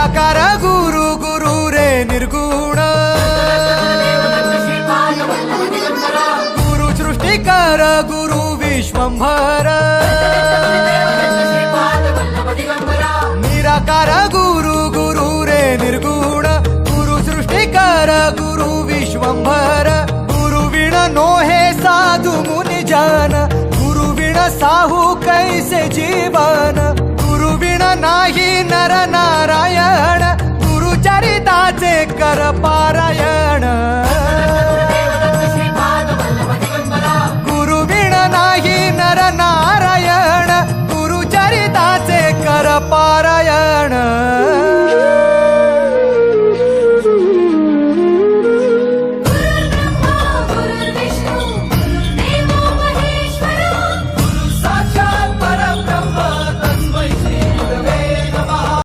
निराकार गुरु गुरु रे निर्गुण गुरु सृष्टिकर गुरु विश्वंभर निराकार गुरु गुरु रे निर्गुण गुरु सृष्टिकर गुरु विश्वंभर गुरु विण नोहे साधु मुनि जन गुरु विण साहू कैसे जीवन गुरु विण नाही नर नारायण गुरु चरिताचे कर